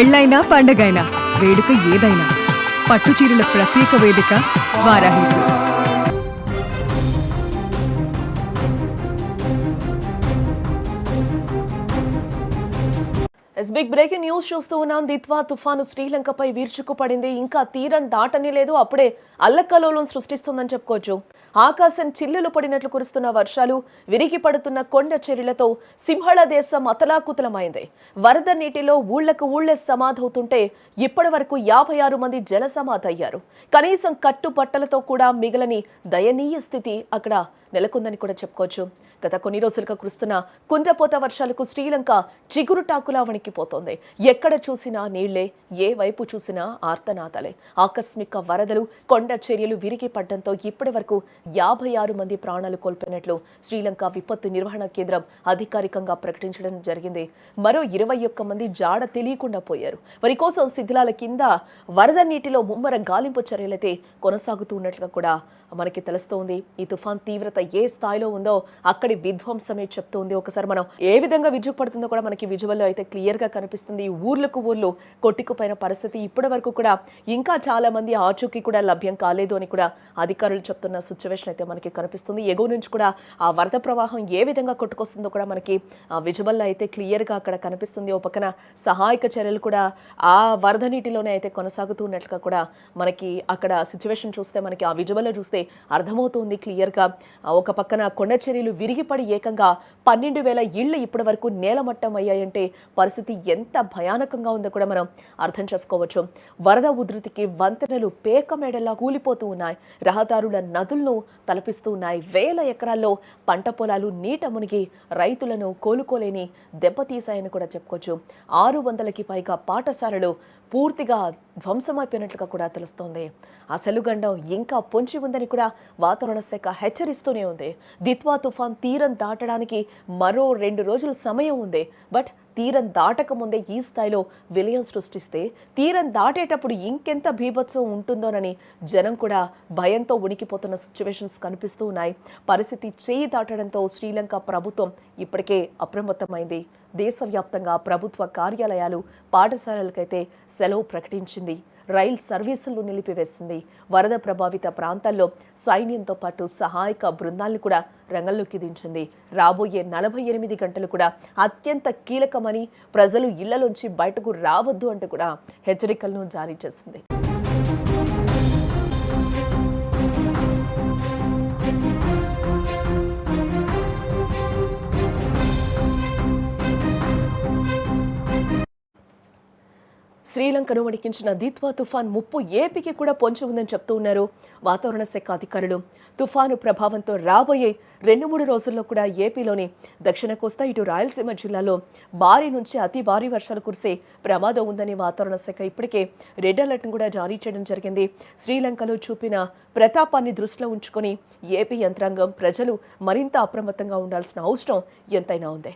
పెళ్ళైనా పండగైనా వేడుక ఏదైనా పట్టుచీరల ప్రత్యేక వేదిక Varahi silks. Big breaking news చూస్తూ ఉన్నాం. దిత్వా తుఫాను శ్రీలంకపై వీర్చుకుపడింది. ఇంకా తీరం దాటని లేదు, అప్పుడే అల్లకల్లోలం సృష్టిస్తుందని చెప్పుకోవచ్చు. ఆకాశం చిల్లులు పడినట్లు కురుస్తున్న వర్షాలు, విరిగి పడుతున్న కొండ చర్యలతో సింహళ దేశం అతలాకుతలమైంది. వరద నీటిలో ఊళ్లకు ఊళ్లే సమాధవుతుంటే ఇప్పటి వరకు 56 మంది జల సమాధయ్యారు. కనీసం కట్టుబట్టలతో కూడా మిగలని దయనీయ స్థితి అక్కడ నెలకొందని కూడా చెప్పుకోవచ్చు. గత కొన్ని రోజులుగా కురుస్తున్న కుండపోత వర్షాలకు శ్రీలంక చిగురుటాకులా వణికిపోతోంది. ఎక్కడ చూసినా నీళ్లే, ఏ వైపు చూసినా ఆర్తనాదాలే. ఆకస్మిక వరదలు, కొండ చర్యలు విరిగి పడ్డంతో ఇప్పటి వరకు 56 మంది ప్రాణాలు కోల్పోయినట్లు శ్రీలంక విపత్తు నిర్వహణ కేంద్రం అధికారికంగా ప్రకటించడం జరిగింది. మరో 21 మంది జాడ తెలియకుండా పోయారు. వారి కోసం శిథిలాల కింద వరద నీటిలో ముమ్మర గాలింపు చర్యలైతే కొనసాగుతూ ఉన్నట్లుగా కూడా మనకి తెలుస్తోంది. ఈ తుఫాన్ తీవ్రత ఏ స్థాయిలో ఉందో అక్కడి విధ్వంసమే చెప్తోంది. ఒకసారి మనం ఏ విధంగా విరుచుకుపడుతుందో కూడా మనకి విజువల్లో అయితే క్లియర్ గా కనిపిస్తుంది. ఊర్లకు ఊర్లు కొట్టుకుపోయిన పరిస్థితి. ఇప్పటి వరకు కూడా ఇంకా చాలా మంది ఆచూకీ కూడా లభ్యం కాలేదు అని కూడా అధికారులు చెప్తున్న సిచ్యువేషన్ అయితే మనకి కనిపిస్తుంది. ఎగువ నుంచి కూడా ఆ వరద ప్రవాహం ఏ విధంగా కొట్టుకొస్తుందో కూడా మనకి విజువల్లో అయితే క్లియర్ గా అక్కడ కనిపిస్తుంది. ఓ పక్కన సహాయక చర్యలు కూడా ఆ వరద నీటిలోనే అయితే కొనసాగుతున్నట్లుగా కూడా మనకి అక్కడ సిచ్యువేషన్ చూస్తే, మనకి ఆ విజువల్లో చూస్తే అర్థమవుతుంది క్లియర్ గా. ఒక పక్కన కొండ చర్యలు విరిగిపడి ఏకంగా 12,000 ఇళ్లు ఇప్పటి వరకు నేలమట్టం అయ్యాయంటే పరిస్థితి ఎంత భయానకంగా ఉందో కూడా మనం అర్థం చేసుకోవచ్చు. వరద ఉధృతికి వంతెనలు పేక మేడల్లా కూలిపోతూ ఉన్నాయి. రహదారుల నదులను తలపిస్తూ ఉన్నాయి. వేల ఎకరాల్లో పంట పొలాలు నీట మునిగి రైతులను కోలుకోలేని దెబ్బతీశాయని కూడా చెప్పుకోవచ్చు. 600కి పైగా పాఠశాలలు పూర్తిగా ధ్వంసమైపోయినట్లుగా కూడా తెలుస్తోంది. అసలు గండం ఇంకా పొంచి ఉందని కూడా వాతావరణ శాఖ హెచ్చరిస్తూనే ఉంది. దిత్వా తుఫాన్ తీరం దాటడానికి మరో 2 రోజుల సమయం ఉంది. బట్ తీరం దాటక ముందే ఈ స్థాయిలో విలయం సృష్టిస్తే తీరం దాటేటప్పుడు ఇంకెంత బీభత్సం ఉంటుందోనని జనం కూడా భయంతో ఉనికిపోతున్న సిచ్యువేషన్స్ కనిపిస్తూ ఉన్నాయి. పరిస్థితి చేయి దాటడంతో శ్రీలంక ప్రభుత్వం ఇప్పటికే అప్రమత్తమైంది. దేశవ్యాప్తంగా ప్రభుత్వ కార్యాలయాలు, పాఠశాలలకైతే సెలవు ప్రకటించింది. రైల్ సర్వీసులను నిలిపివేస్తుంది. వరద ప్రభావిత ప్రాంతాల్లో సైన్యంతో పాటు సహాయక బృందాలను కూడా రంగంలోకి దించింది. రాబోయే 48 గంటలు కూడా అత్యంత కీలకమని, ప్రజలు ఇళ్లలోంచి బయటకు రావద్దు అంటూ కూడా హెచ్చరికలను జారీ చేసింది. శ్రీలంకను వణికించిన దిత్వా తుఫాన్ ముప్పు ఏపీకి కూడా పొంచి ఉందని చెప్తూ ఉన్నారు వాతావరణ శాఖ అధికారులు. తుఫాను ప్రభావంతో రాబోయే 2-3 రోజుల్లో కూడా ఏపీలోని దక్షిణ కోస్తా, ఇటు రాయలసీమ జిల్లాలో భారీ నుంచి అతి భారీ వర్షాలు కురిసే ప్రమాదం ఉందని వాతావరణ శాఖ ఇప్పటికే రెడ్ అలర్ట్ను కూడా జారీ చేయడం జరిగింది. శ్రీలంకలో చూపిన ప్రతాపాన్ని దృష్టిలో ఉంచుకొని ఏపీ యంత్రాంగం, ప్రజలు మరింత అప్రమత్తంగా ఉండాల్సిన అవసరం ఎంతైనా ఉంది.